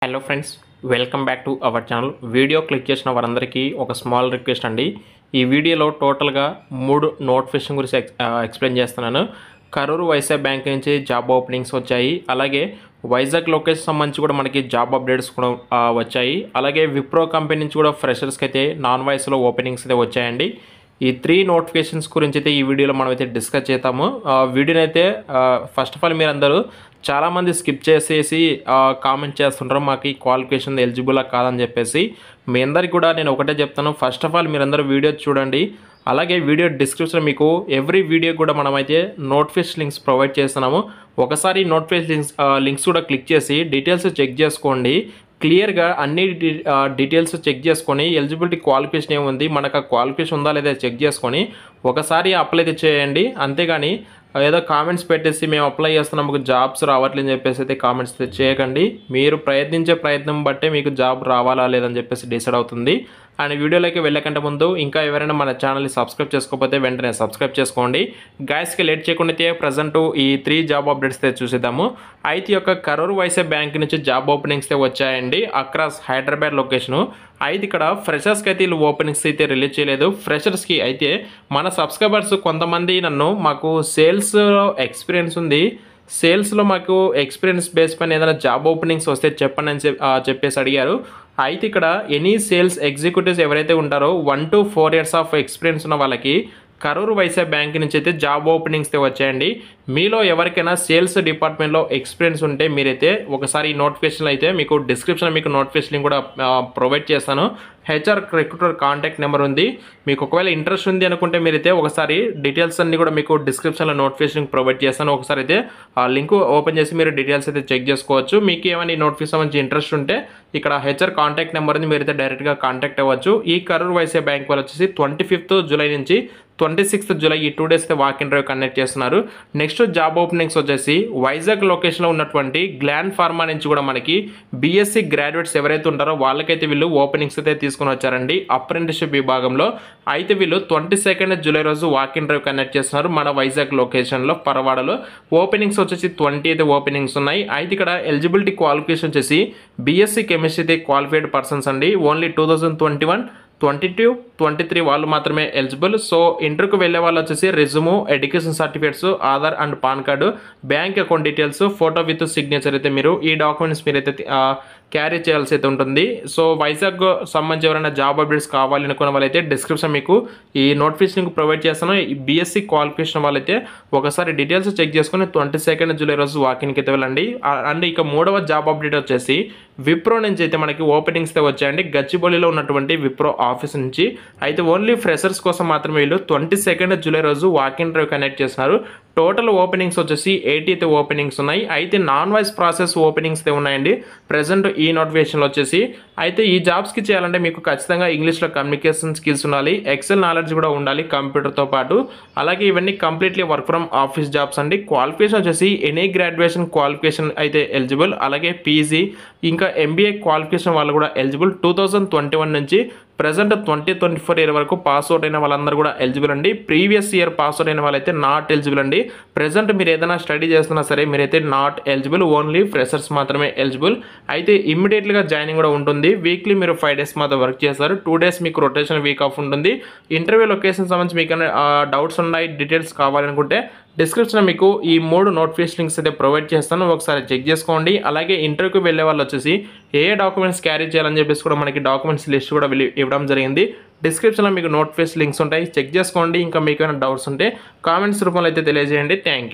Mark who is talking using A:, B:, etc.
A: Hello friends, welcome back to our channel. Video click చేసిన వారందరికీ ఒక స్మాల్ రిక్వెస్ట్ అండి. ఈ వీడియోలో టోటల్గా 3 నోటిఫికేషన్ గురించి ఎక్స్ప్లెయిన్ చేస్తున్నాను. కరూర్ వైశ్య బ్యాంక్ నుంచి జాబ్ ఓపెనింగ్స్ వచ్చాయి. అలాగే వైజాగ్ లొకేషన్ సంబంధించి కూడా మనకి జాబ్ అప్డేట్స్ కూడా వచ్చాయి. అలాగే విప్రో కంపెనీ నుంచి కూడా ఫ్రెషర్స్కి అయితే నాన్ వాయిస్లో ఓపెనింగ్స్ అయితే వచ్చాయండి. ఈ 3 నోటిఫికేషన్స్ గురించి అయితే ఈ వీడియోలో మనం అయితే డిస్కస్ చేద్దాము. వీడియోని అయితే ఫస్ట్ ఆఫ్ ఆల్ మీరందరూ చాలామంది స్కిప్ చేసేసి కామెంట్ చేస్తుంటారు మాకు ఈ క్వాలిఫికేషన్ ఎలిజిబులా కాదని చెప్పేసి. మీ అందరికి కూడా నేను ఒకటే చెప్తాను, ఫస్ట్ ఆఫ్ ఆల్ మీరందరూ వీడియో చూడండి. అలాగే వీడియో డిస్క్రిప్షన్ మీకు ఎవ్రీ వీడియో కూడా మనమైతే నోటిఫికేషన్ లింక్స్ ప్రొవైడ్ చేస్తున్నాము. ఒకసారి నోటిఫికేషన్ లింక్స్ కూడా క్లిక్ చేసి డీటెయిల్స్ చెక్ చేసుకోండి. క్లియర్గా అన్ని డీటెయిల్స్ చెక్ చేసుకొని ఎలిజిబిలిటీ క్వాలిఫికేషన్ ఏముంది, మనకు ఆ క్వాలిఫికేషన్ ఉందా లేదా చెక్ చేసుకొని ఒకసారి అప్లై అయితే చేయండి. అంతేగాని ఏదో కామెంట్స్ పెట్టేసి మేము అప్లై చేస్తున్నాం మాకు జాబ్స్ రావట్లేదని చెప్పేసి అయితే కామెంట్స్ చేయకండి. మీరు ప్రయత్నించే ప్రయత్నం బట్టే మీకు జాబ్ రావాలా లేదని చెప్పేసి డిసైడ్ అవుతుంది. అండ్ వీడియోలోకి వెళ్ళకంటే ముందు ఇంకా ఎవరైనా మన ఛానల్ని సబ్స్క్రైబ్ చేసుకోకపోతే వెంటనే సబ్స్క్రైబ్ చేసుకోండి. గాయస్కి లేట్ చేయకుండా అయితే ప్రజెంట్ ఈ 3 జాబ్ అప్డేట్స్ అయితే చూసేద్దాము. అయితే యొక్క కరూర్ వైశ్య బ్యాంక్ నుంచి జాబ్ ఓపెనింగ్స్ అయితే వచ్చాయండి అక్రాస్ హైదరాబాద్ లొకేషను. అయితే ఇక్కడ ఫ్రెషర్స్కి అయితే వీళ్ళు ఓపెనింగ్స్ అయితే రిలీజ్ చేయలేదు. ఫ్రెషర్స్కి అయితే మన సబ్స్క్రైబర్స్ కొంతమంది మాకు సేల్స్లో ఎక్స్పీరియన్స్ ఉంది, సేల్స్లో మాకు ఎక్స్పీరియన్స్ బేస్ పైన ఏదైనా జాబ్ ఓపెనింగ్స్ వస్తే చెప్పండి అని చెప్పేసి అడిగారు. అయితే ఇక్కడ ఎనీ సేల్స్ ఎగ్జిక్యూటివ్స్ ఎవరైతే ఉంటారో 1 to 4 years ఆఫ్ ఎక్స్పీరియన్స్ ఉన్న వాళ్ళకి కరూర్ వైశ్య బ్యాంక్ నుంచి అయితే జాబ్ ఓపెనింగ్స్ అయితే వచ్చాయండి. మీలో ఎవరికైనా సేల్స్ డిపార్ట్మెంట్లో ఎక్స్పీరియన్స్ ఉంటే మీరైతే ఒకసారి ఈ నోటిఫికేషన్ అయితే మీకు డిస్క్రిప్షన్ మీకు నోటిఫికేషన్ కూడా ప్రొవైడ్ చేస్తాను. హెచ్ఆర్ రిక్రూటర్ కాంటాక్ట్ నెంబర్ ఉంది. మీకు ఒకవేళ ఇంట్రెస్ట్ ఉంది అనుకుంటే మీరైతే ఒకసారి డీటెయిల్స్ అన్ని కూడా మీకు డిస్క్రిప్షన్లో నోటిఫికేషన్ ప్రొవైడ్ చేస్తాను. ఒకసారి అయితే ఆ లింక్ ఓపెన్ చేసి మీరు డీటెయిల్స్ అయితే చెక్ చేసుకోవచ్చు. మీకు ఏమైనా ఈ నోటిఫికేషన్ మంచి ఇంట్రెస్ట్ ఉంటే ఇక్కడ హెచ్ఆర్ కాంటాక్ట్ నెంబర్ ఉంది, మీరైతే డైరెక్ట్గా కాంటాక్ట్ అవ్వచ్చు. ఈ కరూర్ వైశ్య బ్యాంక్ వాళ్ళు వచ్చేసి 25th జూలై నుంచి 26th జూలై ఈ 2 days అయితే వాక్ ఇంటర్వ్యూ కండక్ట్ చేస్తున్నారు. నెక్స్ట్ జాబ్ ఓపెనింగ్స్ వచ్చేసి వైజాగ్ లొకేషన్లో ఉన్నటువంటి గ్లాండ్ ఫార్మా నుంచి కూడా మనకి బీఎస్సీ గ్రాడ్యుయేట్స్ ఎవరైతే ఉంటారో వాళ్ళకైతే వీళ్ళు ఓపెనింగ్స్ అయితే తీసుకొని వచ్చారండి అప్రెంటిస్షిప్ విభాగంలో. అయితే వీళ్ళు 22nd జూలై రోజు వాక్ ఇంటర్వ్యూ కండక్ట్ చేస్తున్నారు మన వైజాగ్ లొకేషన్లో పరవాడలో. ఓపెనింగ్స్ వచ్చేసి 20 అయితే ఓపెనింగ్స్ ఉన్నాయి. అయితే ఇక్కడ ఎలిజిబిలిటీ క్వాలిఫికేషన్ వచ్చేసి బీఎస్సీ కెమిస్ట్రీ క్వాలిఫైడ్ పర్సన్స్ అండి. ఓన్లీ 2021, 22, 23 వాళ్ళు మాత్రమే ఎలిజిబుల్. సో ఇంటర్వ్యూకి వెళ్ళే వాళ్ళు వచ్చేసి resume, education certificates, Aadhaar and pan card, bank account details, photo with signature అయితే మీరు ఈ డాక్యుమెంట్స్ మీరైతే క్యారీ చేయాల్సి అయితే ఉంటుంది. సో వైజాగ్ సంబంధించి ఎవరైనా జాబ్ అప్డేట్స్ కావాలి అనుకున్న వాళ్ళైతే డిస్క్రిప్షన్ మీకు ఈ నోటిఫికేషన్ ప్రొవైడ్ చేస్తాను. ఈ బీఎస్సీ క్వాలిఫికేషన్ వాళ్ళైతే ఒకసారి డీటెయిల్స్ చెక్ చేసుకుని 22nd జూలై రోజు వాకిన్కి అయితే వెళ్ళండి. అండ్ ఇక 3వ జాబ్ అప్డేట్ వచ్చేసి విప్రో నుంచి అయితే మనకి ఓపెనింగ్స్ అయితే వచ్చాయండి గచ్చిబౌలిలో ఉన్నటువంటి విప్రో ఆఫీస్ నుంచి. అయితే ఓన్లీ ఫ్రెషర్స్ కోసం మాత్రమే వీళ్ళు 22nd జూలై రోజు వాక్ ఇంటర్వ్యూ కండక్ట్ చేస్తున్నారు. టోటల్ ఓపెనింగ్స్ వచ్చేసి 80 అయితే ఓపెనింగ్స్ ఉన్నాయి. అయితే నాన్ వాయిస్ ప్రాసెస్ ఓపెనింగ్స్ అయితే ఉన్నాయండి ప్రజెంట్ ఈ నోటిఫికేషన్లో వచ్చేసి. అయితే ఈ జాబ్స్కి చేయాలంటే మీకు ఖచ్చితంగా ఇంగ్లీష్లో కమ్యూనికేషన్ స్కిల్స్ ఉండాలి, ఎక్సెల్ నాలెడ్జ్ కూడా ఉండాలి కంప్యూటర్తో పాటు. అలాగే ఇవన్నీ completely work from office jobs అండి. క్వాలిఫికేషన్ వచ్చేసి ఎనీ గ్రాడ్యుయేషన్ క్వాలిఫికేషన్ అయితే ఎలిజిబుల్. అలాగే పీజీ ఇంకా ఎంబీఏ క్వాలిఫికేషన్ వాళ్ళు కూడా ఎలిజిబుల్. 2021 నుంచి ప్రజెంట్ 2024 ఇయర్ వరకు పాస్అవుట్ అయిన వాళ్ళందరూ కూడా ఎలిజిబుల్ అండి. ప్రీవియస్ ఇయర్ పాస్అవుట్ అయిన వాళ్ళైతే నాట్ ఎలిజిబుల్ అండి. ప్రజెంట్ మీరు ఏదైనా స్టడీ చేస్తున్నా సరే మీరైతే నాట్ ఎలిజిబుల్, ఓన్లీ ఫ్రెషర్స్ మాత్రమే ఎలిజిబుల్. అయితే ఇమ్మీడియట్గా జాయినింగ్ కూడా ఉంటుంది. వీక్లీ మీరు 5 days మాత్రం వర్క్ చేస్తారు. 2 days మీకు రొటేషన్ వీక్ ఆఫ్ ఉంటుంది. ఇంటర్వ్యూ లొకేషన్ సంబంధించి మీకు డౌట్స్ ఉన్నాయి, డీటెయిల్స్ కావాలనుకుంటే డిస్క్రిప్షన్ మీకు ఈ 3 నోటిఫికేషన్ లింక్స్ అయితే ప్రొవైడ్ చేస్తాను. ఒకసారి చెక్ చేసుకోండి. అలాగే ఇంటర్వ్యూకి వెళ్ళే వాళ్ళు వచ్చేసి ఏ డాక్యుమెంట్స్ క్యారీ చేయాలని చెప్పేసి కూడా మనకి డాక్యుమెంట్స్ లిస్ట్ కూడా ఇవ్వడం జరిగింది. డిస్క్రిప్షన్లో మీకు నోటిఫికేషన్ లింక్స్ ఉంటాయి, చెక్ చేసుకోండి. ఇంకా మీకు ఏమైనా డౌట్స్ ఉంటే కామెంట్స్ రూపంలో అయితే తెలియజేయండి. Thank you.